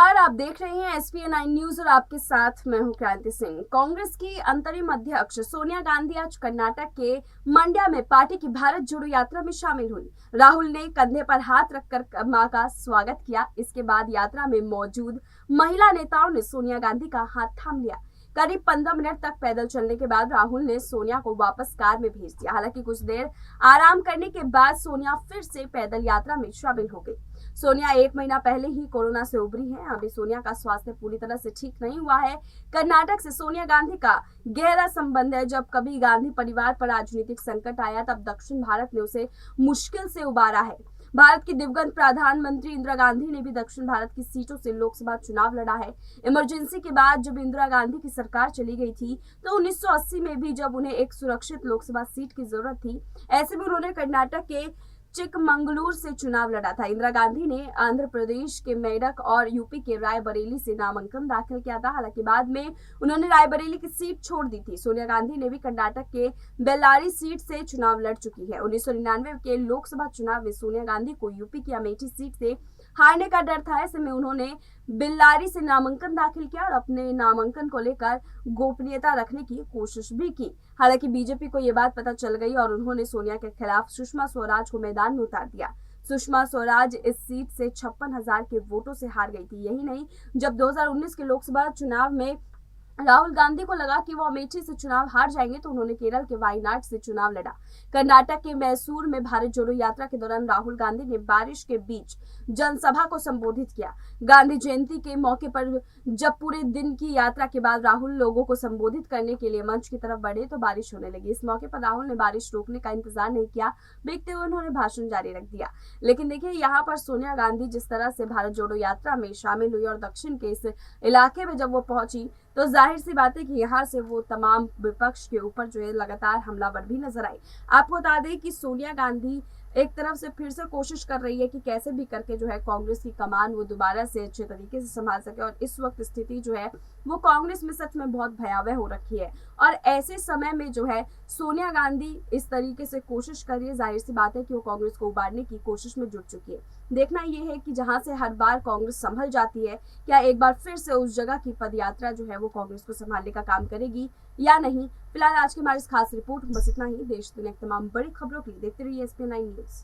नमस्कार, आप देख रहे हैं SPN9 न्यूज और आपके साथ मैं हूं क्रांति सिंह। कांग्रेस की अंतरिम अध्यक्ष सोनिया गांधी आज कर्नाटक के मंड्या में पार्टी की भारत जोड़ो यात्रा में शामिल हुई। राहुल ने कंधे पर हाथ रखकर मां का स्वागत किया। इसके बाद यात्रा में मौजूद महिला नेताओं ने सोनिया गांधी का हाथ थाम लिया। करीब 15 मिनट तक पैदल चलने के बाद राहुल ने सोनिया को वापस कार में भेज दिया। हालांकि कुछ देर आराम करने के बाद सोनिया फिर से पैदल यात्रा में शामिल हो गई। सोनिया 1 महीना पहले ही कोरोना से उबरी हैं। अभी सोनिया का स्वास्थ्य पूरी तरह से ठीक नहीं हुआ है। कर्नाटक से सोनिया गांधी का गहरा संबंध है। जब कभी गांधी परिवार पर राजनीतिक संकट आया तब दक्षिण भारत ने उसे मुश्किल से उबारा है। भारत की दिवंगत प्रधानमंत्री इंदिरा गांधी ने भी दक्षिण भारत की सीटों से लोकसभा चुनाव लड़ा है। इमरजेंसी के बाद जब इंदिरा गांधी की सरकार चली गई थी तो 1980 में भी जब उन्हें एक सुरक्षित लोकसभा सीट की जरूरत थी, ऐसे में उन्होंने कर्नाटक के चिकमंगलूर से चुनाव लड़ा था। इंदिरा गांधी ने आंध्र प्रदेश के मेडक और यूपी के रायबरेली से नामांकन दाखिल किया था। हालांकि बाद में उन्होंने रायबरेली की सीट छोड़ दी थी। सोनिया गांधी ने भी कर्नाटक के बेल्लारी सीट से चुनाव लड़ चुकी है। 1999 के लोकसभा चुनाव में सोनिया गांधी को यूपी की अमेठी सीट से हारने का डर था। ऐसे में उन्होंने बेल्लारी से नामांकन दाखिल किया और अपने नामांकन को लेकर गोपनीयता रखने की कोशिश भी की। हालांकि बीजेपी को यह बात पता चल गई और उन्होंने सोनिया के खिलाफ सुषमा स्वराज को मैदान में उतार दिया। सुषमा स्वराज इस सीट से 56,000 के वोटों से हार गई थी। यही नहीं, जब 2019 के लोकसभा चुनाव में राहुल गांधी को लगा कि वो अमेठी से चुनाव हार जाएंगे तो उन्होंने केरल के वायनाड से चुनाव लड़ा। कर्नाटक के मैसूर में भारत जोड़ो यात्रा के दौरान राहुल गांधी ने बारिश के बीच जनसभा को संबोधित किया। गांधी जयंती के मौके पर जब पूरे दिन की यात्रा के बाद राहुल लोगों को संबोधित करने के लिए मंच की तरफ बढ़े तो बारिश होने लगी। इस मौके पर राहुल ने बारिश रोकने का इंतजार नहीं किया, देखते हुए उन्होंने भाषण जारी रख दिया। लेकिन देखिए, यहाँ पर सोनिया गांधी जिस तरह से भारत जोड़ो यात्रा में शामिल हुई और दक्षिण के इस इलाके में जब वो पहुंची तो जाहिर सी बात है कि यहाँ से वो तमाम विपक्ष के ऊपर जो है लगातार हमलावर भी नजर आई। आपको बता दें कि सोनिया गांधी एक तरफ से फिर से कोशिश कर रही है कि कैसे भी करके जो है कांग्रेस की कमान वो दोबारा से अच्छे तरीके से संभाल सके। और इस वक्त स्थिति जो है वो कांग्रेस में सच में बहुत भयावह हो रखी है। और ऐसे समय में जो है सोनिया गांधी इस तरीके से कोशिश कर रही है, जाहिर सी बात है कि वो कांग्रेस को उबारने की कोशिश में जुट चुकी है। देखना यह है कि जहां से हर बार कांग्रेस संभल जाती है, क्या एक बार फिर से उस जगह की पदयात्रा जो है वो कांग्रेस को संभालने का काम करेगी या नहीं। फिलहाल आज की हमारी इस खास रिपोर्ट बस इतना ही। देश दुनिया की तमाम बड़ी खबरों के लिए देखते रहिए SPN9 न्यूज।